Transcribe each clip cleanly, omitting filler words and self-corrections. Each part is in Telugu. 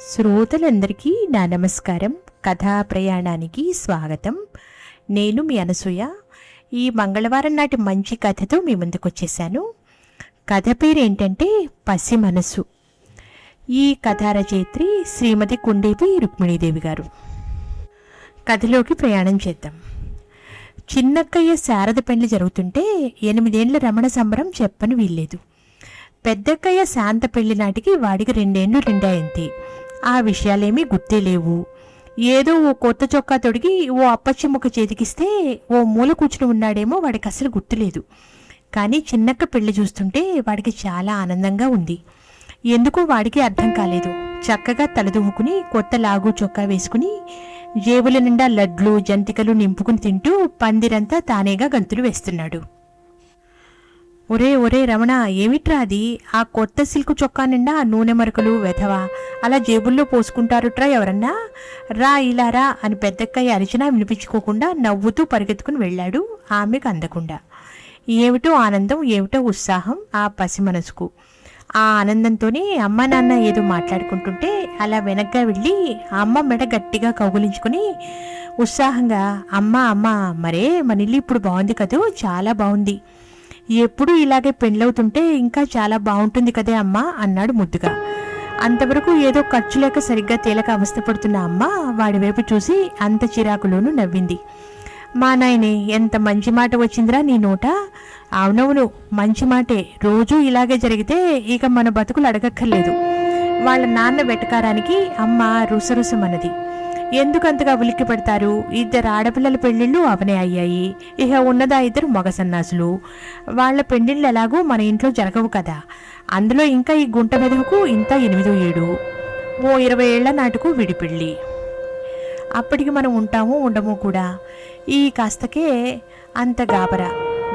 శ్రోతలందరికీ నా నమస్కారం. కథా ప్రయాణానికి స్వాగతం. నేను మీ అనసూయ. ఈ మంగళవారం నాటి మంచి కథతో మీ ముందుకు వచ్చేసాను. కథ పేరు ఏంటంటే పసి మనసు. ఈ కథా రచయిత్రి శ్రీమతి కుండేపి రుక్మిణీదేవి గారు. కథలోకి ప్రయాణం చేద్దాం. చిన్నక్కయ్య శారద పెండ్లి జరుగుతుంటే 8 ఏళ్ల రమణ సంబరం చెప్పని వీల్లేదు. పెద్దక్కయ్య శాంత పెళ్లి నాటికి వాడికి 2 ఏళ్ళు నిండాయంతే. ఆ విషయాలేమీ గుర్తే లేవు. ఏదో ఓ కొత్త చొక్కా తొడిగి ఓ అప్పచ్చి ముక్క చేతికిస్తే ఓ మూల కూర్చుని ఉన్నాడేమో వాడికి అసలు గుర్తులేదు. కానీ చిన్నక్క పెళ్లి చూస్తుంటే వాడికి చాలా ఆనందంగా ఉంది. ఎందుకో వాడికి అర్థం కాలేదు. చక్కగా తలదువ్వుకుని కొత్త లాగు చొక్కా వేసుకుని జేబుల నిండా లడ్లు జంతికలు నింపుకుని తింటూ పందిరంతా తానేగా గంతులు వేస్తున్నాడు. ఒరే ఒరే రమణ, ఏమిట్రా అది? ఆ కొత్త సిల్క్ చొక్కా నిండా నూనె మరకలు వెధవా అలా జేబుల్లో పోసుకుంటారుట్రా ఎవరన్నా? రా ఇలా రా అని పెద్దక్కయ్య అరిచినా వినిపించుకోకుండా నవ్వుతూ పరిగెత్తుకుని వెళ్ళాడు ఆమెకు అందకుండా. ఏమిటో ఆనందం, ఏమిటో ఉత్సాహం ఆ పసి మనసుకు. ఆ ఆనందంతోనే అమ్మ నాన్న ఏదో మాట్లాడుకుంటుంటే అలా వెనక్గా వెళ్ళి అమ్మ మెడ గట్టిగా కౌగులించుకుని ఉత్సాహంగా అమ్మ అమ్మ మరే మన ఇల్లు ఇప్పుడు బాగుంది కదూ, చాలా బాగుంది. ఎప్పుడు ఇలాగే పెళ్ళవుతుంటే ఇంకా చాలా బాగుంటుంది కదే అమ్మా అన్నాడు ముద్దుగా. అంతవరకు ఏదో ఖర్చు లేక సరిగ్గా తేలక అవస్థపడుతున్న అమ్మ వాడి వైపు చూసి అంత చిరాకులోనూ నవ్వింది. మా నాయనే, ఎంత మంచి మాట వచ్చిందిరా నీ నోట. అవునవును, మంచి మాటే. రోజూ ఇలాగే జరిగితే ఇక మన బతుకులు అడగక్కర్లేదు. వాళ్ళ నాన్న వెటకారానికి అమ్మ రుసరుసమన్నది. ఎందుకంతగా ఉలిక్కి పెడతారు? 2 ఆడపిల్లల పెళ్లిళ్ళు అవనే అయ్యాయి. ఇక ఉన్నదా 2 మగ సన్నాసులు. వాళ్ల పెళ్లిళ్ళు ఎలాగూ మన ఇంట్లో జరగవు కదా. అందులో ఇంకా ఈ గుంట వెదవుకు ఇంత 8వ ఏడు. ఓ 20 ఏళ్ల నాటుకు విడిపెళ్ళి. అప్పటికి మనం ఉంటామో ఉండమో కూడా. ఈ కాస్తకే అంత గాబరా.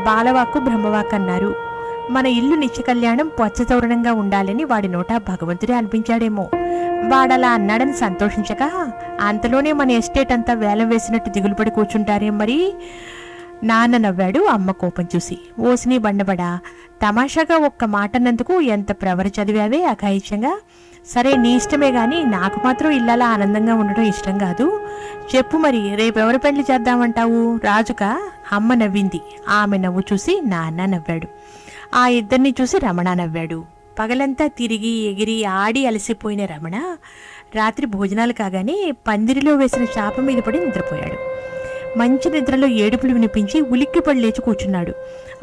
బాలవాక్కు బ్రహ్మవాక్ అన్నారు. మన ఇల్లు నిత్య కళ్యాణం పచ్చతోరణంగా ఉండాలని వాడి నోట భగవంతుడే అనిపించాడేమో. వాడలా అన్నాడని సంతోషించక అంతలోనే మన ఎస్టేట్ అంతా వేలం వేసినట్టు దిగులుపడి కూర్చుంటారేం మరి? నాన్న నవ్వాడు అమ్మ కోపం చూసి. ఓసిని బండబడా, తమాషాగా ఒక్క మాటన్నందుకు ఎంత ప్రవర చదివావే అఘాయిత్యంగా. సరే నీ ఇష్టమే గాని నాకు మాత్రం ఇళ్ళలా ఆనందంగా ఉండటం ఇష్టం కాదు. చెప్పు మరి, రేపెవరు పెళ్లి చేద్దామంటావు? రాజుకా? అమ్మ నవ్వింది. ఆమె నవ్వు చూసి నాన్న నవ్వాడు. ఆ ఇద్దరిని చూసి రమణ నవ్వాడు. పగలంతా తిరిగి ఎగిరి ఆడి అలసిపోయిన రమణ రాత్రి భోజనాలు కాగానే పందిరిలో వేసిన చాప మీద పడి నిద్రపోయాడు. మంచి నిద్రలో ఏడుపులు వినిపించి ఉలిక్కిపడి లేచి కూర్చున్నాడు.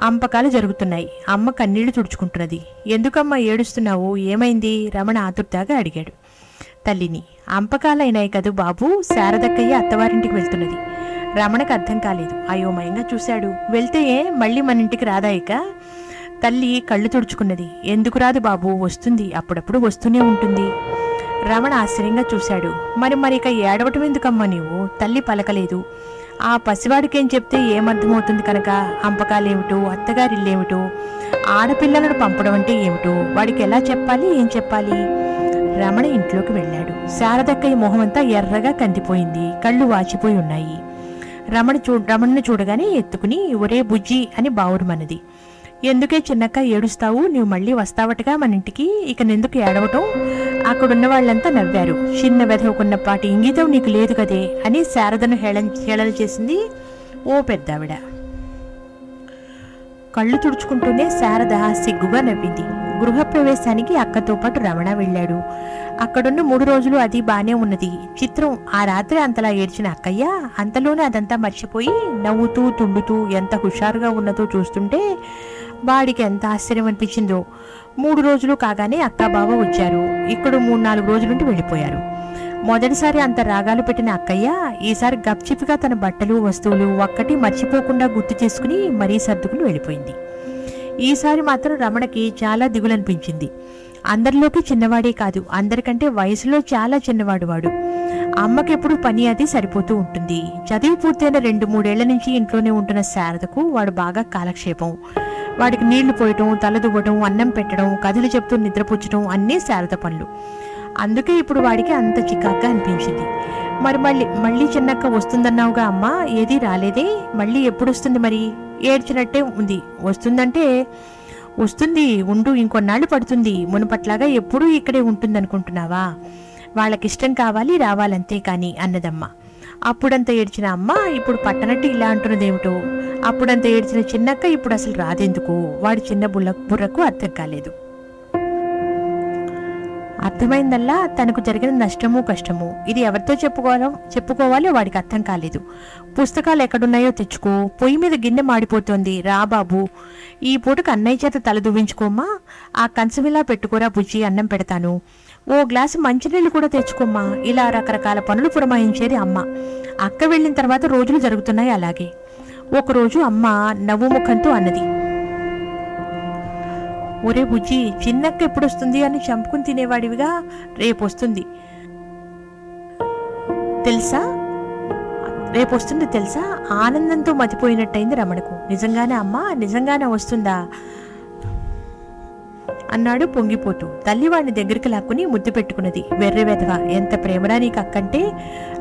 అంపకాలు జరుగుతున్నాయి. అమ్మ కన్నీళ్లు తుడుచుకుంటున్నది. ఎందుకమ్మా ఏడుస్తున్నావు? ఏమైంది? రమణ ఆతుర్దాగా అడిగాడు తల్లిని. అంపకాలైనాయి కదూ బాబు, శారదక్కయ్య అత్తవారింటికి వెళ్తున్నది. రమణకు అర్థం కాలేదు. అయోమయంగా చూశాడు. వెళ్తే మళ్ళీ మన ఇంటికి రాదా ఇక? తల్లి కళ్ళు తుడుచుకున్నది. ఎందుకు రాదు బాబు, వస్తుంది, అప్పుడప్పుడు వస్తూనే ఉంటుంది. రమణ ఆశ్చర్యంగా చూశాడు. మరి ఇక ఏడవటం ఎందుకమ్మా నీవు? తల్లి పలకలేదు. ఆ పసివాడికేం చెప్తే ఏమర్థమవుతుంది కనుక? అంపకాలేమిటో, అత్తగారిల్లేమిటో, ఆడపిల్లలను పంపడం అంటే ఏమిటో వాడికి ఎలా చెప్పాలి, ఏం చెప్పాలి? రమణ ఇంట్లోకి వెళ్ళాడు. శారదక్కయ్య మొహమంతా ఎర్రగా కందిపోయింది. కళ్ళు వాచిపోయి ఉన్నాయి. రమణను చూడగానే ఎత్తుకుని ఒరే బుజ్జి అని బావురుమన్నది. ఎందుకే చిన్నక్క ఏడుస్తావు? నువ్వు మళ్ళీ వస్తావటగా మన ఇంటికి, ఇక నెందుకు ఏడవటం? అక్కడున్న వాళ్ళంతా నవ్వారు. చిన్న వెధవకున్నపాటి ఇంగితం నీకు లేదు కదే అని శారదను హేళన చేసింది ఓ పెద్దావిడ. కళ్ళు తుడుచుకుంటూనే శారద సిగ్గుగా నవ్వింది. గృహప్రవేశానికి అక్కతో పాటు రమణ వెళ్ళాడు. అక్కడున్న 3 రోజులు అది బానే ఉన్నది. చిత్రం, ఆ రాత్రి అంతలా ఏడ్చిన అక్కయ్య అంతలోనే అదంతా మర్చిపోయి నవ్వుతూ తుండుతూ ఎంత హుషారుగా ఉన్నదో చూస్తుంటే వాడికి ఎంత ఆశ్చర్యం అనిపించిందో. 3 రోజులు కాగానే అక్క బావ వచ్చారు. ఇక్కడ 3-4 రోజులుండి వెళ్ళిపోయారు. మొదటిసారి అంత రాగాలు పెట్టిన అక్కయ్య ఈసారి గప్చిప్గా తన బట్టలు వస్తువులు ఒక్కటి మర్చిపోకుండా గుర్తు చేసుకుని మరీ సర్దుకుని వెళ్ళిపోయింది. ఈసారి మాత్రం రమణకి చాలా దిగులనిపించింది. అందరిలోకి చిన్నవాడే కాదు, అందరికంటే వయసులో చాలా చిన్నవాడు వాడు. అమ్మకెప్పుడు పని అది సరిపోతూ ఉంటుంది. చదివి పూర్తయిన 2-3 ఏళ్ల నుంచి ఇంట్లోనే ఉంటున్న శారదకు వాడు బాగా కాలక్షేపం. వాడికి నీళ్లు పోయటం, తలదువ్వటం, అన్నం పెట్టడం, కథలు చెప్తూ నిద్రపుచ్చడం అన్నీ శారద పనులు. అందుకే ఇప్పుడు వాడికి అంత చికాగ్గా అనిపించింది. మళ్ళీ చిన్నక్క వస్తుందన్నావుగా అమ్మ, ఏదీ రాలేదే? మళ్ళీ ఎప్పుడు వస్తుంది మరి? ఏడ్చినట్టే ఉంది. వస్తుందంటే వస్తుంది, ఉండు, ఇంకొన్నాళ్ళు పడుతుంది. మునుపట్లాగా ఎప్పుడూ ఇక్కడే ఉంటుందనుకుంటున్నావా? వాళ్ళకిష్టం కావాలి రావాలంతే కాని అన్నదమ్మ. అప్పుడంత ఏడ్చిన అమ్మ ఇప్పుడు పట్టనట్టు ఇలా అంటున్నదేమిటో. అప్పుడంత ఏడ్చిన చిన్నక్క ఇప్పుడు అసలు రాదెందుకు? వాడి చిన్న బుర్రకు అర్థం కాలేదు. అర్థమైందల్లా తనకు జరిగిన నష్టము కష్టము. ఇది ఎవరితో చెప్పుకోవాలో వాడికి అర్థం కాలేదు. పుస్తకాలు ఎక్కడున్నాయో తెచ్చుకో, పొయ్యి మీద గిన్నె మాడిపోతోంది, రా బాబు, ఈ పూటకు అన్నయ్య చేత తల దువ్వించుకోమ్మా, ఆ కంచమిలా పెట్టుకోరా బుజ్జి, అన్నం పెడతాను, ఓ గ్లాసు మంచినీళ్ళు కూడా తెచ్చుకోమ్మా. ఇలా రకరకాల పనులు పురమాయించేది అమ్మ. అక్క వెళ్ళిన తర్వాత రోజులు జరుగుతున్నాయి అలాగే. ఒకరోజు అమ్మ నవ్వు ముఖంతో అన్నది, ఒరే బుజ్జి, చిన్నక్క ఎప్పుడొస్తుంది అని చంపుకుని తినేవాడివిగా, రేపొస్తుంది తెలుసా? ఆనందంతో మతిపోయినట్టయింది రమణకు. నిజంగానే అమ్మా, నిజంగానే వస్తుందా అన్నాడు పొంగిపోతూ. తల్లి వాడిని దగ్గరికి లాక్కుని ముద్దు పెట్టుకున్నది. వెర్రి వెధవ, ఎంత ప్రేమరా నీకు అక్కంటే?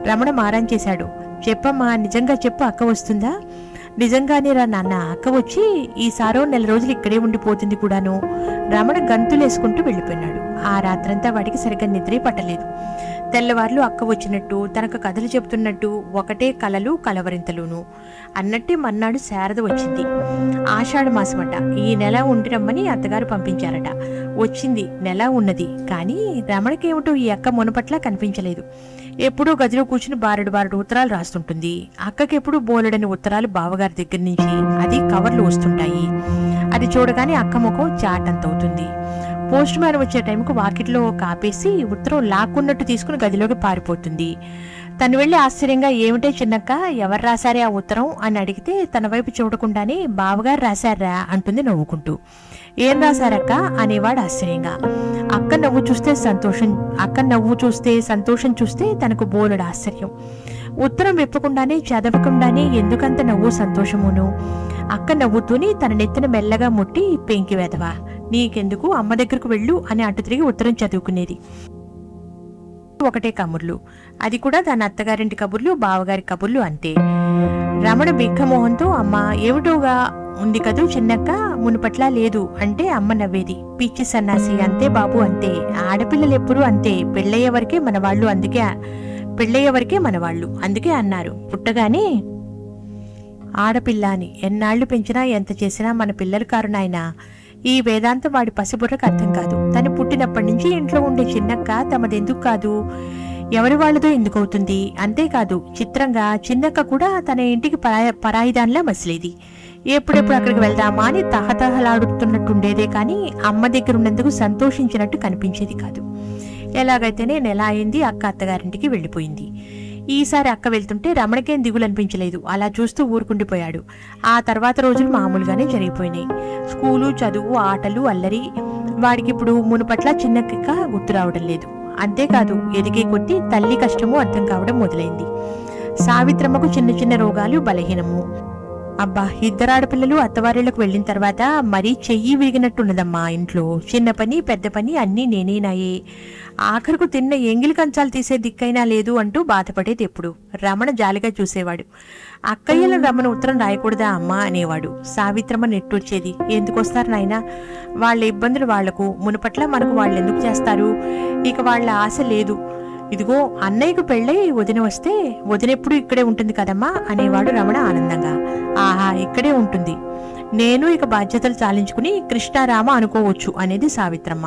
రమణ మారం చేశాడు. చెప్పమ్మా, నిజంగా చెప్పు, అక్క వస్తుందా? నిజంగానే రా నాన్న, అక్క వచ్చి ఈసారో 4 రోజులు ఇక్కడే ఉండిపోతుంది కూడాను. రమణ గంతులేసుకుంటూ వెళ్ళిపోయినాడు. ఆ రాత్రంతా వాడికి సరిగ్గా నిద్రే పట్టలేదు. తెల్లవార్లు అక్క వచ్చినట్టు, తనకు కథలు చెబుతున్నట్టు ఒకటే కలలు కలవరింతలును. అన్నట్టే మర్నాడు శారద వచ్చింది. ఆషాఢ మాసమట. ఈ నెల ఉండిరమ్మని అత్తగారు పంపించారట. వచ్చింది, నెల ఉన్నది. కానీ రమణకేమిటో ఈ అక్క మునపట్ల కనిపించలేదు. ఎప్పుడూ గదిలో కూర్చుని బారెడు ఉత్తరాలు రాస్తుంటుంది. అక్కకెప్పుడు బోలెడని ఉత్తరాలు బావగారి దగ్గర నుంచి, అది కవర్లు వస్తుంటాయి. అది చూడగానే అక్క ముఖం చాటంతవుతుంది. పోస్ట్ మ్యాన్ వచ్చే టైంకు వాకిట్లో కాపేసి ఉత్తరం లాక్కున్నట్టు తీసుకుని గదిలోకి పారిపోతుంది. తను వెళ్ళి ఆశ్చర్యంగా, ఏమిటే చిన్నక్క, ఎవరు రాశారే ఆ ఉత్తరం అని అడిగితే తన వైపు చూడకుండానే బావగారు రాశారా అంటుంది నవ్వుకుంటూ. ఏం రాశారక్క అనేవాడు ఆశ్చర్యంగా. అక్క నవ్వు చూస్తే సంతోషం చూస్తే తనకు బోలెడు ఆశ్చర్యం. ఉత్తరం విప్పకుండానే చదవకుండానే ఎందుకంత నవ్వు సంతోషమును. అక్క నవ్వుతూనే తన నెత్తిన మెల్లగా ముట్టి, పెంకి వెధవా, నీకెందుకు, అమ్మ దగ్గరకు వెళ్ళు అని అటు తిరిగి ఉత్తరం చదువుకునేది. ఒకటే కబుర్లు, అది కూడా తన అత్తగారింటి కబుర్లు, బావగారి కబుర్లు అంతే. రమణ బిగ్గమోహంతో, అమ్మ ఏమిటోగా ఉంది కదూ చిన్నక్క, మునుపట్లా లేదు అంటే అమ్మ నవ్వేది. పిచ్చి సన్నాసి, అంతే బాబు అంతే, ఆడపిల్లలు ఎప్పుడూ అంతే, పెళ్ళయ్యే వరకే మనవాళ్ళు అందుకే అన్నారు. పుట్టగానే ఆడపిల్ల అని ఎన్నాళ్లు పెంచినా ఎంత చేసినా మన పిల్లలు కారు నాయనా. ఈ వేదాంతం వాడి పసిబుర్రకు అర్థం కాదు. తను పుట్టినప్పటి నుంచి ఇంట్లో ఉండే చిన్నక్క తమదెందుకు కాదు, ఎవరి వాళ్ళదో ఎందుకవుతుంది. అంతేకాదు, చిత్రంగా చిన్నక్క కూడా తన ఇంటికి పరాయిదానిలా మసిలేది. ఎప్పుడెప్పుడు అక్కడికి వెళ్దామా అని తహతహలాడుతున్నట్టుండేదే కానీ అమ్మ దగ్గర ఉన్నందుకు సంతోషించినట్టు కనిపించేది కాదు. ఎలాగైతేనే నెల అయింది, అక్క అత్తగారింటికి వెళ్ళిపోయింది. ఈసారి అక్క వెళ్తుంటే రమణకేం దిగులు అనిపించలేదు. అలా చూస్తూ ఊరుకుండిపోయాడు. ఆ తర్వాత రోజులు మామూలుగానే జరిగిపోయినాయి. స్కూలు, చదువు, ఆటలు, అల్లరి. వాడికిప్పుడు మునుపట్ల చిన్నక్క గుర్తు రావడం లేదు. అంతేకాదు, ఎదిగే కొద్దీ తల్లి కష్టము అర్థం కావడం మొదలైంది. సావిత్రమ్మకు చిన్న చిన్న రోగాలు, బలహీనము. అబ్బా, 2 ఆడపిల్లలు అత్తవారిళ్లకు వెళ్ళిన తర్వాత మరీ చెయ్యి విరిగినట్టున్నదమ్మా ఇంట్లో. చిన్న పని పెద్ద పని అన్నీ నేనేనాయే. ఆఖరుకు తిన్న ఎంగిలి కంచాలు తీసే దిక్కైనా లేదు అంటూ బాధపడేది ఎప్పుడు. రమణ జాలిగా చూసేవాడు. అక్కయ్యల రమణ ఉత్తరం రాయకూడదా అమ్మా అనేవాడు. సావిత్రమ్మ నెట్టూర్చేది. ఎందుకొస్తారు నాయనా, వాళ్ళ ఇబ్బందులు వాళ్లకు, మునుపట్ల మనకు వాళ్ళెందుకు చేస్తారు, ఇక వాళ్ళ ఆశ లేదు. ఇదిగో అన్నయ్యకు పెళ్ళై వదిన వస్తే వదినెప్పుడు ఇక్కడే ఉంటుంది కదమ్మా అనేవాడు రమణ ఆనందంగా. ఆహా, ఇక్కడే ఉంటుంది, నేను ఇక బాధ్యతలు చాలించుకుని కృష్ణారామ అనుకోవచ్చు అనేది సావిత్రమ్మ.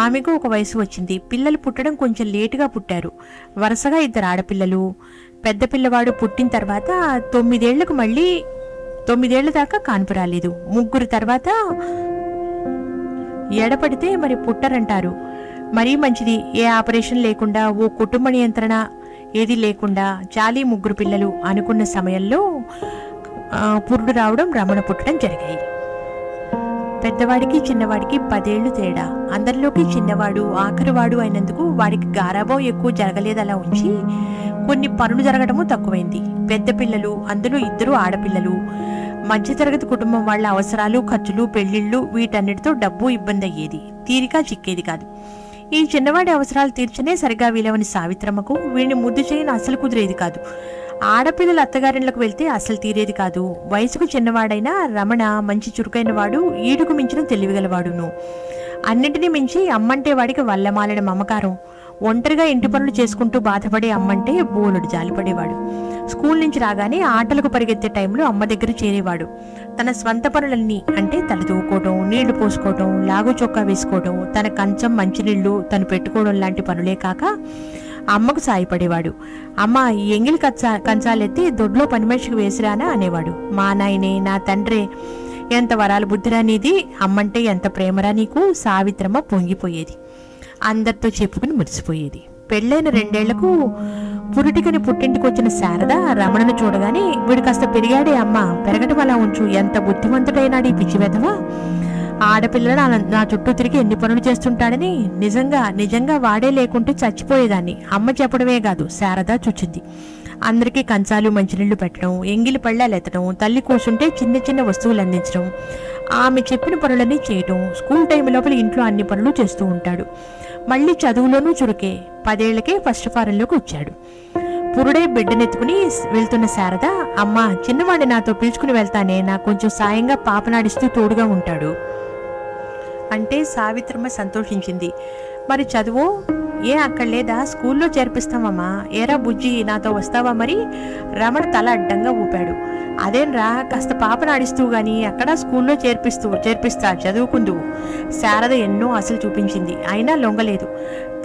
ఆమెకు ఒక వయసు వచ్చింది. పిల్లలు పుట్టడం కొంచెం లేటుగా పుట్టారు. వరుసగా 2 ఆడపిల్లలు. పెద్ద పిల్లవాడు పుట్టిన తర్వాత 9 ఏళ్లకు మళ్ళీ 9 ఏళ్ల దాకా కాన్పు రాలేదు. 3 తర్వాత ఎడపడితే మరి పుట్టరంటారు. మరీ మంచిది, ఏ ఆపరేషన్ లేకుండా, ఓ కుటుంబ నియంత్రణ ఏది లేకుండా జాలి 3 పిల్లలు అనుకున్న సమయంలో పురుడు రావడం, రమణ పుట్టడం జరిగాయి. పెద్దవాడికి చిన్నవాడికి 10 ఏళ్లు తేడా. అందరిలోకి చిన్నవాడు, ఆఖరివాడు అయినందుకు వాడికి గారాబం ఎక్కువ జరగలేదు. అలా ఉంచి కొన్ని పనులు జరగడము తక్కువైంది. పెద్ద పిల్లలు, అందులో 2 ఆడపిల్లలు. మధ్యతరగతి కుటుంబం వాళ్ళ అవసరాలు, ఖర్చులు, పెళ్లిళ్ళు, వీటన్నిటితో డబ్బు ఇబ్బంది అయ్యేది. తీరిక చిక్కేది కాదు. ఈ చిన్నవాడి అవసరాలు తీర్చనే సరిగా వీలవని సావిత్రమ్మకు వీడిని ముద్దు చేయని అసలు కుదిరేది కాదు. ఆడపిల్లలు అత్తగారిళ్లకు వెళ్తే అసలు తీరేది కాదు. వయసుకు చిన్నవాడైనా రమణ మంచి చురుకైన వాడు, ఈడుకు మించిన తెలివిగలవాడును. అన్నింటినీ మించి అమ్మంటే వాడికి వల్లమాలిన మమకారం. ఒంటరిగా ఇంటి పనులు చేసుకుంటూ బాధపడే అమ్మంటే బోలుడు జాలిపడేవాడు. స్కూల్ నుంచి రాగానే ఆటలకు పరిగెత్తే టైంలో అమ్మ దగ్గర చేరేవాడు. తన స్వంత పనులన్నీ, అంటే తల దూకోవడం, నీళ్లు పోసుకోవడం, లాగు చొక్కా వేసుకోవడం, తన కంచం మంచినీళ్లు తను పెట్టుకోవడం లాంటి పనులే కాక అమ్మకు సాయపడేవాడు. అమ్మ ఈ ఎంగిలి కంచాలెత్తి దొడ్లో పని మనిషికి వేసిరానా అనేవాడు. మా నాయనే, నా తండ్రే, ఎంత వరాలు బుద్ధిరా నీది, అమ్మంటే ఎంత ప్రేమరా నీకు, సావిత్రమ్మ పొంగిపోయేది. అందరితో చెప్పుకుని మురిసిపోయేది. పెళ్ళైన 2 ఏళ్లకు పురిటికని పుట్టింటికి వచ్చిన శారద రమణను చూడగానే, వీడు కాస్త పెరిగాడే అమ్మ, పెరగటం అలా ఉంచు, ఎంత బుద్ధిమంతుడైనాడు ఈ పిచ్చివెధవా, ఆడపిల్ల నా చుట్టూ తిరిగి ఎన్ని పనులు చేస్తుంటాడని నిజంగా వాడే లేకుంటే చచ్చిపోయేదాన్ని అమ్మ చెప్పడమే కాదు శారద చుచ్చింది. అందరికీ కంచాలు మంచినీళ్లు పెట్టడం, ఎంగిలి పళ్ళాలు ఎత్తడం, తల్లి కూర్చుంటే చిన్న చిన్న వస్తువులు అందించడం, ఆమె చెప్పిన పనులన్నీ చేయటం. స్కూల్ టైం లోపల ఇంట్లో అన్ని పనులు చేస్తూ ఉంటాడు. మళ్ళీ చదువులోనూ చురుకే. 10 ఏళ్లకే ఫస్ట్ ఫారెన్లోకి వచ్చాడు. పురుడే బిడ్డనెత్తుకుని వెళ్తున్న శారద, అమ్మ చిన్నవాడిని నాతో పిలుచుకుని వెళ్తానే, నాకు కొంచెం సాయంగా పాపనాడిస్తూ తోడుగా ఉంటాడు అంటే సావిత్రమ్మ సంతోషించింది. మరి చదువు ఏ అక్కడ లేదా, స్కూల్లో చేర్పిస్తామమ్మా, ఏరా బుజ్జి నాతో వస్తావా మరి? రమణ తల అడ్డంగా ఊపాడు. అదేన్రా, కాస్త పాపనాడిస్తూ గాని అక్కడ స్కూల్లో చేర్పిస్తా, చదువుకుందువు. శారద ఎన్నో ఆశలు చూపించింది, అయినా లొంగలేదు.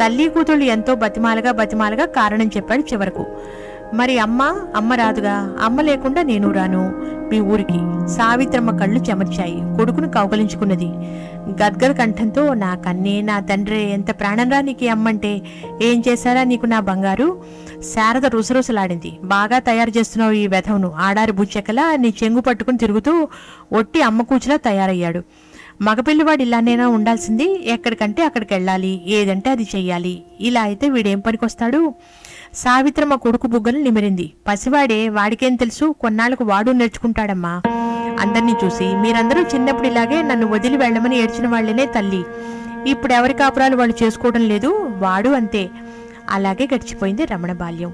తల్లి కూతుళ్ళు ఎంతో బతిమాలగా కారణం చెప్పాడు చివరకు. మరి అమ్మ రాదుగా, అమ్మ లేకుండా నేను రాను మీ ఊరికి. సావిత్రమ్మ కళ్ళు చెమర్చాయి. కొడుకును కౌగలించుకున్నది. గద్గద కంఠంతో, నా కన్నే, నా తండ్రే, ఎంత ప్రాణంరా నీకు అమ్మంటే, ఏం చేశారా నీకు నా బంగారు? శారద రుసరుసలాడింది. బాగా తయారు చేస్తున్నావు ఈ వెధవును, ఆడారి బుచ్చెక్కలా నీ చెంగు పట్టుకుని తిరుగుతూ ఒట్టి అమ్మ కూచులా తయారయ్యాడు. మగపిల్లివాడు ఇలానేనా ఉండాల్సింది? ఎక్కడికంటే అక్కడికి వెళ్ళాలి, ఏదంటే అది చెయ్యాలి. ఇలా అయితే వీడేం పనికొస్తాడు? సావిత్రమ్మ కొడుకు బుగ్గలు నిమిరింది. పసివాడే, వాడికేం తెలుసు, కొన్నాళ్లకు వాడు నేర్చుకుంటాడమ్మా. అందరినీ చూసి, మీరందరూ చిన్నప్పుడు ఇలాగే నన్ను వదిలి వెళ్ళమని ఏడ్చిన వాళ్లేనే తల్లి. ఇప్పుడు ఎవరి కాపురాలు వాళ్ళు చేసుకోవడం లేదు, వాడు అంతే. అలాగే గడిచిపోయింది రమణ బాల్యం.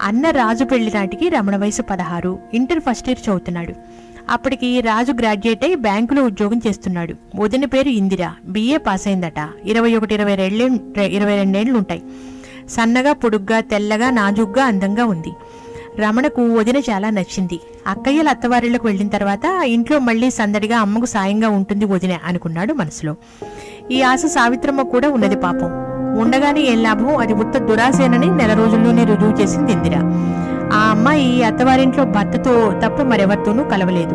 అన్న రాజు పెళ్లి నాటికి రమణ వయసు 16, ఇంటర్ ఫస్ట్ ఇయర్ చదువుతున్నాడు. అప్పటికి రాజు గ్రాడ్యుయేట్ అయి బ్యాంకులో ఉద్యోగం చేస్తున్నాడు. వదిన పేరు ఇందిర, BA పాస్ అయిందట. 21-22 ఏళ్లుంటాయి. సన్నగా, పొడుగ్గా, తెల్లగా, నాజుగ్గా, అందంగా ఉంది. రమణకు వదిన చాలా నచ్చింది. అక్కయ్యల అత్తవారిళ్లకు వెళ్లిన తర్వాత ఇంట్లో మళ్లీ సందడిగా అమ్మకు సాయంగా ఉంటుంది వదిన అనుకున్నాడు మనసులో. ఈ ఆశ సావిత్రమ్మ కూడా ఉన్నది పాపం. ఉండగానే ఏం లాభం, అది ఉత్త దురాశేనని నెల రోజుల్లోనే రుజువు చేసింది ఇందిర. ఆ అమ్మాయి అత్తవారింట్లో భర్తతో తప్ప మరెవరితోనూ కలవలేదు.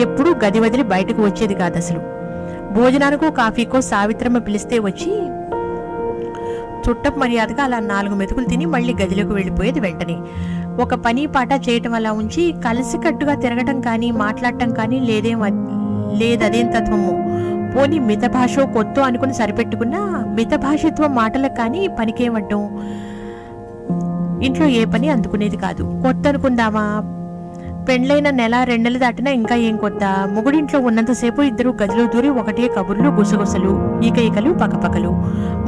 ఎప్పుడూ గది వదిలి బయటకు వచ్చేది కాదు అసలు. భోజనానికో కాఫీకో సావిత్రమ్మ పిలిస్తే వచ్చి చుట్టపు మర్యాదగా అలా 4 మెతుకులు తిని మళ్లీ గదిలోకి వెళ్లిపోయేది. వెంటనే ఒక పని పాట చేయటం అలా ఉంచి కలిసికట్టుగా తిరగటం కానీ మాట్లాడటం కానీ లేదదేం తత్వము. పోనీ మితభాషో కొత్త అనుకుని సరిపెట్టుకున్నా మితభాషిత్వం మాటలకు కానీ పనికేమడ్డం. ఇంట్లో ఏ పని అందుకునేది కాదు. కొత్త అనుకుందామా, పెండ్లైన నెల 2 నెలలు దాటినా ఇంకా ఏం కొత్త. మొగుడింట్లో ఉన్నంతసేపు ఇద్దరు గదిలో దూరి ఒకటే కబుర్లు, గుసగుసలు, ఈకలు, పకపకలు.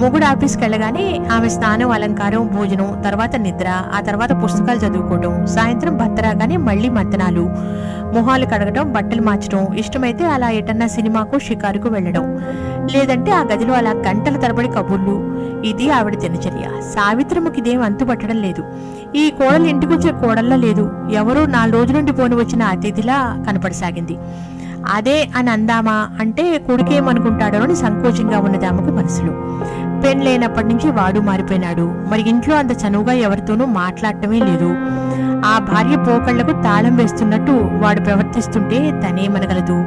మొగుడు ఆఫీస్కి వెళ్ళగానే ఆమె స్నానం, అలంకారం, భోజనం, తర్వాత నిద్ర, ఆ తర్వాత పుస్తకాలు చదువుకోవడం. సాయంత్రం భర్త రాగానే మళ్లీ మత్తనాలు, మొహాలు కడగడం, బట్టలు మార్చడం, ఇష్టమైతే అలా ఎటన్నా సినిమాకు, షికారుకు వెళ్లడం. లేదంటే ఆ గదిలో అలా గంటల తరబడి కబుర్లు. ఇది ఆవిడ దినచర్య. సావిత్రమ్మకి ఇదేం అంతుపట్టడం లేదు. ఈ కోడలు ఇంటికొచ్చే కోడల్లా లేదు, ఎవరో 4 రోజుల నుండి పోని వచ్చిన అతిథిలా కనపడసాగింది. అదే అని అందామా అంటే కొడుకేమనుకుంటాడో అని సంకోచంగా ఉన్నది ఆమెకు మనసులో. పెళ్ళైనప్పటి నుంచి వాడు మారిపోయినాడు. మరి ఇంట్లో అంత చనువుగా ఎవరితోనూ మాట్లాడటమే లేదు. ఆ భార్య పోకళ్లకు తాళం వేస్తున్నట్టు వాడు ప్రవర్తిస్తుంటే తనేమనగలదు.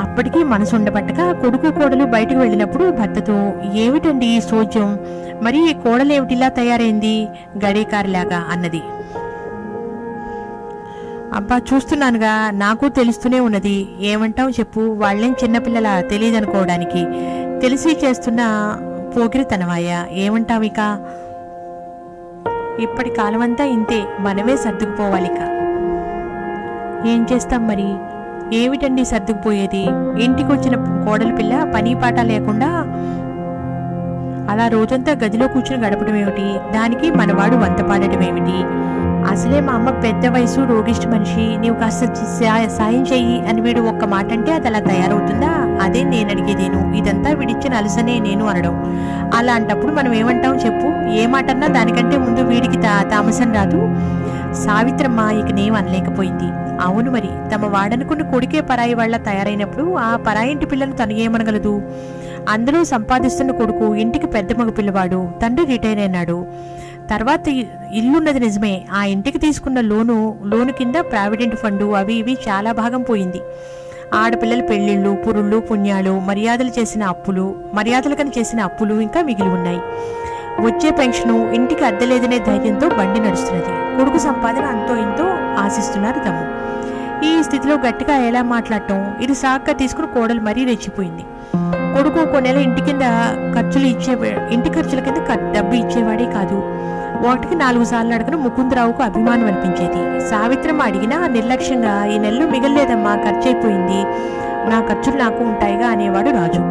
అప్పటికీ మనసు ఉండబట్టక కొడుకు కోడలు బయటకు వెళ్ళినప్పుడు భర్తతో, ఏమిటండి ఈ సోజ్యం, మరి కోడలేమిటిలా తయారైంది గడేకారిలాగా అన్నది. అబ్బా చూస్తున్నానుగా, నాకు తెలుస్తూనే ఉన్నది. ఏమంటావు చెప్పు, వాళ్ళేం చిన్నపిల్లల తెలియదనుకోవడానికి. తెలిసి చేస్తున్న పోకిరితనమాయా, ఏమంటావిక? ఇప్పటి కాలమంతా ఇంతే, మనమే సర్దుకుపోవాలిక. ఏం చేస్తాం మరి? ఏమిటండి సర్దుకుపోయేది? ఇంటికొచ్చిన కోడలి పిల్ల పని పాట లేకుండా అలా రోజంతా గదిలో కూర్చుని గడపడం ఏమిటి? దానికి మనవాడు వంత పాడటం ఏమిటి? అసలే మా అమ్మ పెద్ద వయసు రోగిష్టి మనిషి, నీవు కాస్త సాయం చెయ్యి అని వీడు ఒక్క మాట అంటే అది అలా తయారవుతుందా? అదే నేను అడిగేదేను. ఇదంతా వీడిచ్చిన అలసనే నేను అనడం. అలాంటప్పుడు మనం ఏమంటాం చెప్పు? ఏ మాట అన్నా దానికంటే ముందు వీడికి తామసం రాదు. సావిత్రమ్మ ఇకనేం అనలేకపోయింది. అవును మరి, తమ వాడనుకున్న కొడుకే పరాయి వాళ్ళ తయారైనప్పుడు ఆ పరాయి ఇంటి పిల్లను తను ఏమనగలదు? అందులో సంపాదిస్తున్న కొడుకు ఇంటికి పెద్ద మగ పిల్లవాడు, తండ్రి రిటైర్ అయినాడు. తర్వాత ఇల్లున్నది నిజమే, ఆ ఇంటికి తీసుకున్న లోను కింద ప్రావిడెంట్ ఫండు అవి ఇవి చాలా భాగం పోయింది. ఆడపిల్లల పెళ్లిళ్ళు, పురుళ్ళు, పుణ్యాలు, మర్యాదలకని చేసిన అప్పులు ఇంకా మిగిలి ఉన్నాయి. వచ్చే పెన్షను, ఇంటికి అద్దెలేదనే ధైర్యంతో బండి నడుస్తున్నది. కొడుకు సంపాదన అంతో ఇంతో ఆశిస్తున్నారు తమ్ము. ఈ స్థితిలో గట్టిగా ఎలా మాట్లాడటం? ఇది సాగ్గా తీసుకుని కోడలు మరీ రెచ్చిపోయింది. కొడుకు కొన్నేళ్ళ ఇంటి ఖర్చుల కింద డబ్బు ఇచ్చేవాడే కాదు. ఒకటికి 4 సార్లు అడగను ముకుందరావుకు అభిమానం అనిపించేది. సావిత్రమ్మ అడిగినా నిర్లక్ష్యంగా, ఈ నెలలో మిగల్లేదమ్మా, ఖర్చు అయిపోయింది, నా ఖర్చులు నాకు ఉంటాయిగా అనేవాడు రాజు.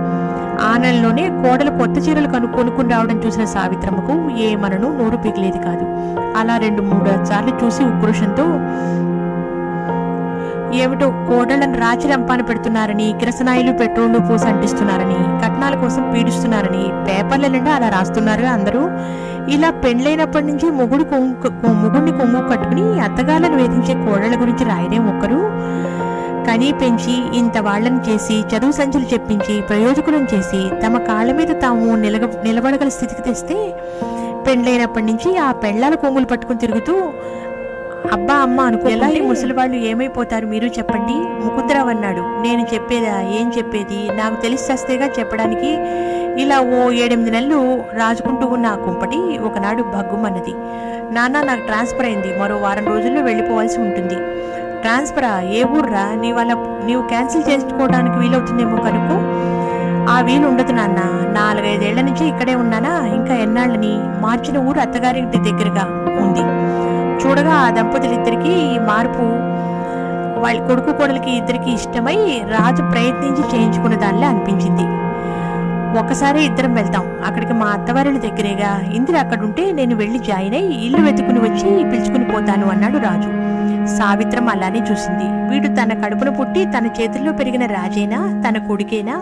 ఆ నెలలోనే కోడలు కొత్త చీరలు కొనుక్కుని రావడం చూసిన సావిత్రమ్మకు ఏమనను నోరు పిగిలేది కాదు. అలా 2-3 సార్లు చూసి ఉక్రోషంతో, ఏమిటో కోడళ్లను రాచి రంపాన పెడుతున్నారని, కిరసనాయిలు పెట్రోళ్లు పోసి అంటిస్తున్నారని, కట్నాల కోసం పీడిస్తున్నారని పేపర్ల నిండా అలా రాస్తున్నారుగా అందరూ. ఇలా పెండ్లైనప్పటి నుంచి మొగుడిని కొంగు కట్టుకుని అత్తగాళ్లను వేధించే కోడళ్ల గురించి రాయరే ఒక్కరు. కనీ పెంచి ఇంత వాళ్లను చేసి, చదువు సంచులు చెప్పించి, ప్రయోజకులను చేసి, తమ కాళ్ల మీద తాము నిలబడగల స్థితికి తెస్తే, పెండ్లైనప్పటి నుంచి ఆ పెళ్లాల కొంగులు పట్టుకుని తిరుగుతూ అబ్బా అమ్మ అనుకో, ఎలా ఈ ముసలి వాళ్ళు ఏమైపోతారు మీరు చెప్పండి? ముకుందరావు అన్నాడు. నేను చెప్పేదా? ఏం చెప్పేది? నాకు తెలిసి వస్తేగా చెప్పడానికి. ఇలా ఓ 7-8 నెలలు రాజుకుంటూ ఉన్న ఆ కుంపటి ఒకనాడు భగ్గుమన్నది. నాన్న, నాకు ట్రాన్స్ఫర్ అయింది, మరో 1 వారం రోజుల్లో వెళ్ళిపోవాల్సి ఉంటుంది. ట్రాన్స్ఫరా? ఏ ఊర్రా? నీవు క్యాన్సిల్ చేసుకోవడానికి వీలవుతుందేమో కనుక్కో. ఆ వీలు ఉండదు నాన్న, 4-5 ఏళ్ల నుంచి ఇక్కడే ఉన్నానా, ఇంకా ఎన్నాళ్ళని? మార్చిన ఊరు అత్తగారింటి దగ్గరగా ఉంది. చూడగా ఆ దంపతులిద్దరికీ ఈ మార్పు వాళ్ళ కొడుకు కోడలికి ఇద్దరికి ఇష్టమై రాజు ప్రయత్నించి చేయించుకున్న దానిలా అనిపించింది. ఒకసారి ఇద్దరం వెళ్తాం, అక్కడికి మా అత్తవారిని దగ్గరేగా, ఇందిర అక్కడుంటే నేను వెళ్లి జాయిన్ అయి ఇల్లు వెతుకుని వచ్చి పిలుచుకుని పోతాను అన్నాడు రాజు. సావిత్రం అలానే చూసింది. వీడు తన కడుపున పుట్టి తన చేతుల్లో పెరిగిన రాజేనా, తన కొడుకేనా?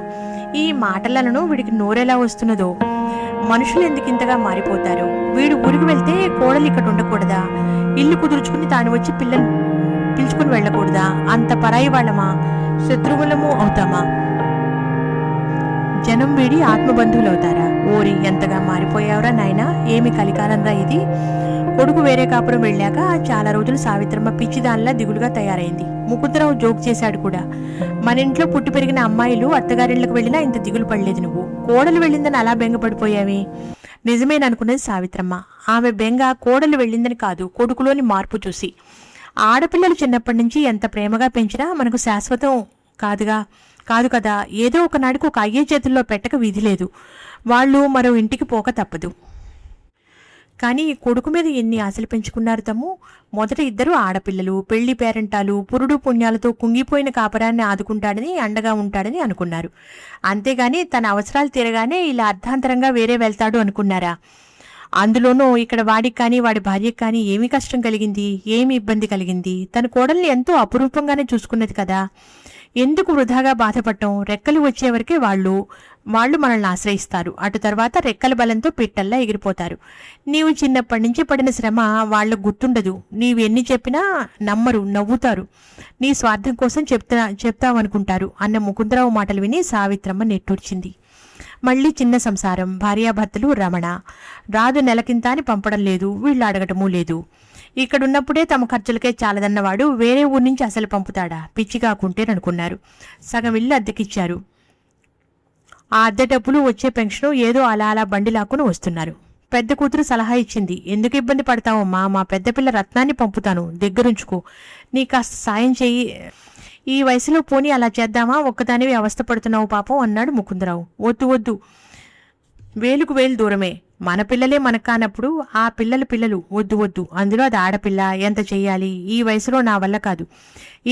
ఈ మాటలను వీడికి నోరెలా వస్తున్నదో. మనుషులు ఎందుకింతగా మారిపోతారు? వీడు ఊరికి వెళ్తే కోడలు ఇక్కడ ఉండకూడదా? ఇల్లు కుదుర్చుకుని తాను వచ్చి పిల్లలు పిలుచుకుని వెళ్ళకూడదా? అంత పరాయి వాళ్ళమా? శత్రువులము అవుతామా? జనం వీడి ఆత్మబంధువులవుతారా? ఓరి, ఎంతగా మారిపోయావురా నాయనా, ఏమి కలికాలంరా ఇది. కొడుకు వేరే కాపురం వెళ్ళాక చాలా రోజులు సావిత్రమ్మ పిచ్చిదానిలా దిగులుగా తయారైంది. ముకుందరావు జోక్ చేశాడు కూడా. మన ఇంట్లో పుట్టి పెరిగిన అమ్మాయిలు అత్తగారిళ్లకు వెళ్ళినా ఇంత దిగులు పడలేదు నువ్వు. కోడలు వెళ్ళిందని అలా బెంగపడిపోయావి. నిజమేననుకున్నది సావిత్రమ్మ. ఆమె బెంగ కోడలు వెళ్ళిందని కాదు, కొడుకులోని మార్పు చూసి. ఆడపిల్లలు చిన్నప్పటి నుంచి ఎంత ప్రేమగా పెంచినా మనకు శాశ్వతం కాదు కదా. ఏదో ఒకనాడికి ఒక అయ్యే చేతుల్లో పెట్టక విధి లేదు. వాళ్ళు మరో ఇంటికి పోక తప్పదు. కానీ కొడుకు మీద ఎన్ని ఆశలు పెంచుకున్నారు తమ్ము. మొదట 2 ఆడపిల్లలు, పెళ్లి పేరంటాలు, పురుడు పుణ్యాలతో కుంగిపోయిన కాపరాన్ని ఆదుకుంటాడని, అండగా ఉంటాడని అనుకున్నారు. అంతేగాని తన అవసరాలు తీరగానే ఇలా అర్ధాంతరంగా వేరే వెళ్తాడు అనుకున్నారా? అందులోనూ ఇక్కడ వాడికి కానీ వాడి భార్యకి కానీ ఏమి కష్టం కలిగింది, ఏమి ఇబ్బంది కలిగింది? తన కోడల్ని ఎంతో అపురూపంగానే చూసుకున్నది కదా. ఎందుకు వృధాగా బాధపడటం? రెక్కలు వచ్చేవరకే వాళ్ళు మనల్ని ఆశ్రయిస్తారు. అటు తర్వాత రెక్కల బలంతో పిట్టల్లా ఎగిరిపోతారు. నీవు చిన్నప్పటి నుంచి పడిన శ్రమ వాళ్లకు గుర్తుండదు. నీవెన్ని చెప్పినా నమ్మరు, నవ్వుతారు. నీ స్వార్థం కోసం చెప్తావనుకుంటారు అన్న ముకుందరావు మాటలు విని సావిత్రమ్మ నెట్టూర్చింది. మళ్లీ చిన్న సంసారం, భార్యాభర్తలు రమణ. రాజు నెలకింత అని పంపడం లేదు, వీళ్ళు అడగటమూ లేదు. ఇక్కడున్నప్పుడే తమ ఖర్చులకే చాలదన్నవాడు వేరే ఊరి నుంచి అసలు పంపుతాడా? పిచ్చి కాకుంటేననుకున్నారు. సగం ఇల్లు అద్దెకిచ్చారు. ఆ అద్దె డబ్బులు, వచ్చే పెన్షను ఏదో అలా బండి లాక్కుని వస్తున్నారు. పెద్ద కూతురు సలహా ఇచ్చింది. ఎందుకు ఇబ్బంది పడతావమ్మా, మా పెద్ద పిల్ల రత్నాన్ని పంపుతాను, దగ్గరుంచుకో, నీ కాస్త సాయం చెయ్యి. ఈ వయసులో పోనీ అలా చేద్దామా? ఒక్కదానివి అవస్థ పడుతున్నావు పాపం అన్నాడు ముకుందరావు. వద్దు, వేలుకు వేలు దూరమే. మన పిల్లలే మనకు కానప్పుడు ఆ పిల్లలు వద్దు. అందులో అది ఆడపిల్ల, ఎంత చెయ్యాలి? ఈ వయసులో నా వల్ల కాదు.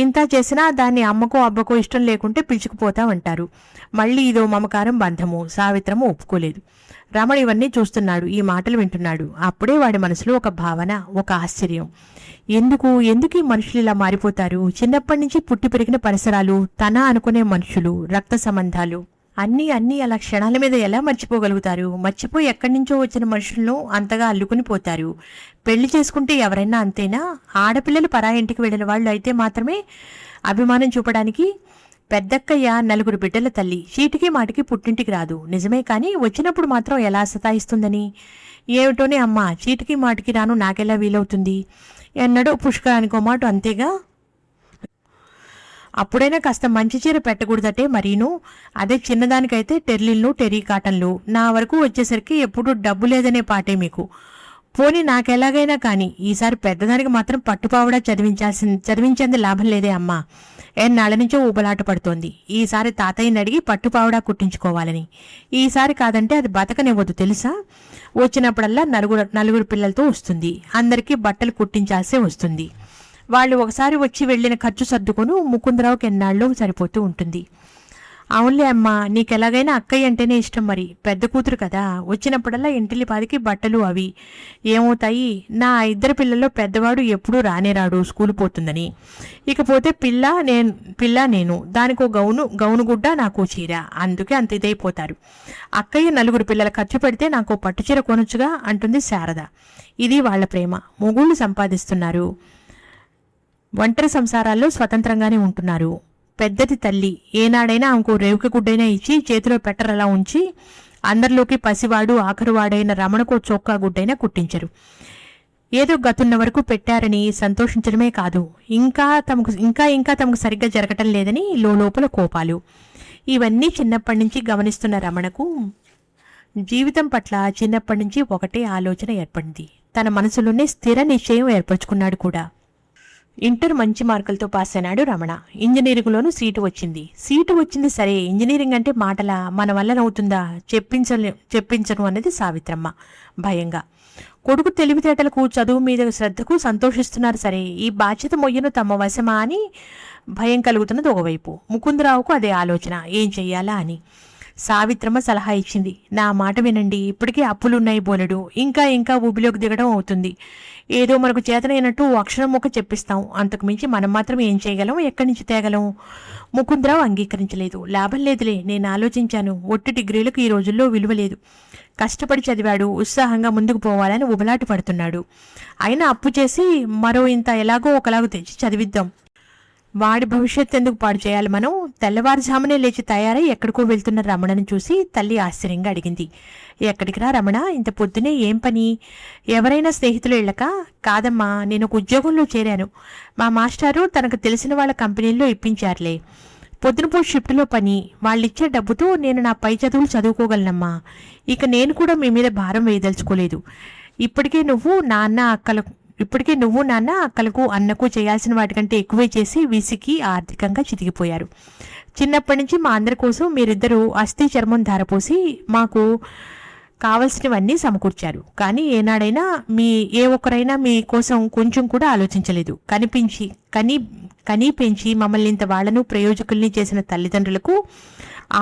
ఇంత చేసినా దాన్ని అమ్మకో అబ్బకో ఇష్టం లేకుంటే పిలుచుకుపోతామంటారు. మళ్ళీ ఇదో మమకారం బంధము. సావిత్రము ఒప్పుకోలేదు. రమణ ఇవన్నీ చూస్తున్నాడు, ఈ మాటలు వింటున్నాడు. అప్పుడే వాడి మనసులో ఒక భావన, ఒక ఆశ్చర్యం. ఎందుకు ఈ మనుషులు ఇలా మారిపోతారు? చిన్నప్పటి నుంచి పుట్టి పెరిగిన పరిసరాలు, తన అనుకునే మనుషులు, రక్త సంబంధాలు అన్నీ అలా క్షణాల మీద ఎలా మర్చిపోగలుగుతారు? మర్చిపోయి ఎక్కడి నుంచో వచ్చిన మనుషులను అంతగా అల్లుకుని పోతారు. పెళ్లి చేసుకుంటే ఎవరైనా అంతేనా? ఆడపిల్లలు పరా ఇంటికి వెళ్ళిన వాళ్ళు అయితే మాత్రమే అభిమానం చూపడానికి. పెద్దక్కయ్య 4 బిడ్డల తల్లి, చీటికి మాటికి పుట్టింటికి రాదు, నిజమే, కానీ వచ్చినప్పుడు మాత్రం ఎలా సతాయిస్తుందని. ఏమిటోనే అమ్మా, చీటికి మాటికి రాను, నాకెలా వీలవుతుంది? ఎన్నడో పుష్కరానికో మాట, అంతేగా. అప్పుడైనా కాస్త మంచి చీర పెట్టకూడదటే మరీను. అదే చిన్నదానికైతే టెర్లిన్లు, టెరీ కాటన్లు. నా వరకు వచ్చేసరికి ఎప్పుడు డబ్బు లేదనే పాటే మీకు. పోనీ నాకెలాగైనా కానీ ఈసారి పెద్దదానికి మాత్రం పట్టుపావడా చదివించేందు లాభం లేదే అమ్మా. ఎన్నాళ్ళ నుంచో ఊబలాట పడుతోంది. ఈసారి తాతయ్యని అడిగి పట్టుపావడా కుట్టించుకోవాలని. ఈసారి కాదంటే అది బతకనివ్వదు తెలుసా. వచ్చినప్పుడల్లా నలుగురు పిల్లలతో వస్తుంది. అందరికీ బట్టలు కుట్టించాల్సే వస్తుంది. వాళ్ళు ఒకసారి వచ్చి వెళ్ళిన ఖర్చు సర్దుకొని ముకుందరావుకి ఎన్నాళ్ళు సరిపోతూ ఉంటుంది. అవునులే అమ్మా, నీకెలాగైనా అక్కయ్య అంటేనే ఇష్టం, మరి పెద్ద కూతురు కదా. వచ్చినప్పుడల్లా ఇంటిలి పాదికి బట్టలు అవి ఏమవుతాయి? నా 2 పిల్లల్లో పెద్దవాడు ఎప్పుడూ రానేరాడు, స్కూల్ పోతుందని. ఇకపోతే పిల్ల నేను, దానికో గౌను గుడ్డ, నాకో చీర, అందుకే అంత ఇదైపోతారు. అక్కయ్య 4 పిల్లల ఖర్చు పెడితే నాకో పట్టుచీర కొనొచ్చుగా అంటుంది శారద. ఇది వాళ్ల ప్రేమ. మొగుళ్ళు సంపాదిస్తున్నారు, ఒంటరి సంసారాల్లో స్వతంత్రంగానే ఉంటున్నారు. పెద్దది తల్లి ఏనాడైనా ఆమెకు రేవుక గుడ్డైనా ఇచ్చి చేతిలో పెట్టరలా ఉంచి అందరిలోకి పసివాడు ఆఖరువాడైన రమణకో చొక్కా గుడ్డైనా కుట్టించరు. ఏదో గతున్న వరకు పెట్టారని సంతోషించడమే కాదు, ఇంకా తమకు సరిగ్గా జరగటం లేదని లోపల కోపాలు. ఇవన్నీ చిన్నప్పటి నుంచి గమనిస్తున్న రమణకు జీవితం పట్ల చిన్నప్పటి నుంచి ఒకటే ఆలోచన ఏర్పడింది. తన మనసులోనే స్థిర నిశ్చయం ఏర్పరచుకున్నాడు కూడా. ఇంటర్ మంచి మార్కులతో పాస్ అయినాడు రమణ. ఇంజనీరింగ్లోనూ సీటు వచ్చింది సరే, ఇంజనీరింగ్ అంటే మాటలా, మన వల్ల నవ్వుతుందా? చెప్పించను అన్నది సావిత్రమ్మ భయంగా. కొడుకు తెలివితేటలకు, చదువు మీద శ్రద్ధకు సంతోషిస్తున్నారు సరే, ఈ బాధ్యత మొయ్యను తమ వశమా అని భయం కలుగుతున్నది ఒకవైపు. ముకుందరావుకు అదే ఆలోచన, ఏం చెయ్యాలా అని. సావిత్రమ్మ సలహా ఇచ్చింది. నా మాట వినండి, ఇప్పటికే అప్పులున్నాయి బోలెడు, ఇంకా ఊబిలోకి దిగడం అవుతుంది. ఏదో మనకు చేతనైనట్టు అక్షరం ముక్క చెప్పిస్తాం, అంతకుమించి మనం మాత్రం ఏం చేయగలం, ఎక్కడి నుంచి తేగలం? ముకుందరావు అంగీకరించలేదు. లాభం లేదులే, నేను ఆలోచించాను, ఒట్టి డిగ్రీలకు ఈ రోజుల్లో విలువ లేదు. కష్టపడి చదివాడు, ఉత్సాహంగా ముందుకు పోవాలని ఉబలాట పడుతున్నాడు. అయినా అప్పు చేసి మరో ఇంత ఎలాగో ఒకలాగో తెచ్చి చదివిద్దాం. వాడి భవిష్యత్తు ఎందుకు పాడు చేయాలి మనం? తెల్లవారుజామునే లేచి తయారై ఎక్కడికో వెళ్తున్న రమణను చూసి తల్లి ఆశ్చర్యంగా అడిగింది. ఎక్కడికి రా రమణ, ఇంత పొద్దునే ఏం పని? ఎవరైనా స్నేహితులు వెళ్ళక? కాదమ్మా, నేను ఒక ఉద్యోగంలో చేరాను. మా మాస్టారు తనకు తెలిసిన వాళ్ళ కంపెనీల్లో ఇప్పించారులే. పొద్దునపూట షిఫ్ట్లో పని. వాళ్ళిచ్చే డబ్బుతో నేను నా పై చదువులు చదువుకోగలనమ్మా. ఇక నేను కూడా మీ మీద భారం వేయదలుచుకోలేదు. ఇప్పటికే నువ్వు నాన్న అక్కలకు అన్నకు చేయాల్సిన వాటికంటే ఎక్కువే చేసి విసికి ఆర్థికంగా చితికిపోయారు. చిన్నప్పటి నుంచి మా అందరి కోసం మీరిద్దరూ అస్థి చర్మం ధారపోసి మాకు కావలసినవన్నీ సమకూర్చారు. కానీ ఏనాడైనా ఏ ఒక్కరైనా మీ కోసం కొంచెం కూడా ఆలోచించలేదు. కనీ పెంచి మమ్మల్ని ఇంత వాళ్లను ప్రయోజకుల్ని చేసిన తల్లిదండ్రులకు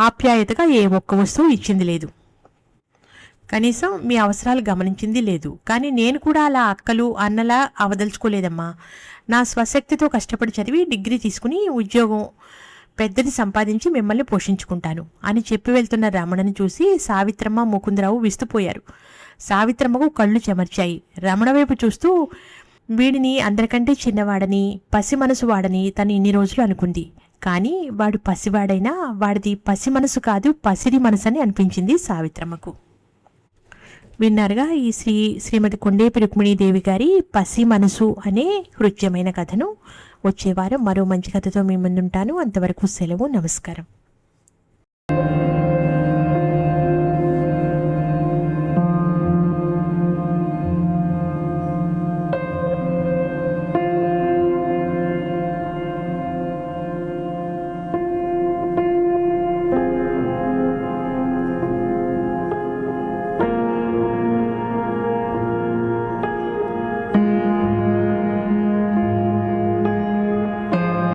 ఆప్యాయతగా ఏ ఒక్క వస్తువు ఇచ్చింది లేదు. కనీసం మీ అవసరాలు గమనించింది లేదు. కానీ నేను కూడా అలా అక్కలు అన్నలా అవదలుచుకోలేదమ్మా. నా స్వశక్తితో కష్టపడి చదివి డిగ్రీ తీసుకుని ఉద్యోగం పెద్దది సంపాదించి మిమ్మల్ని పోషించుకుంటాను అని చెప్పి వెళ్తున్న రమణని చూసి సావిత్రమ్మ, ముకుందరావు విస్తుపోయారు. సావిత్రమ్మకు కళ్ళు చెమర్చాయి. రమణ వైపు చూస్తూ వీడిని అందరికంటే చిన్నవాడని, పసి మనసు వాడని తను ఇన్ని రోజులు అనుకుంది. కానీ వాడు పసివాడైనా వాడిది పసి మనసు కాదు, పసిడి మనసు అని అనిపించింది సావిత్రమ్మకు. విన్నారుగా ఈ శ్రీమతి కొండేపి రుక్మిణీదేవి గారి పసి మనసు అనే హృద్యమైన కథను. వచ్చే వారం మరో మంచి కథతో మీ ముందుంటాను. అంతవరకు సెలవు, నమస్కారం.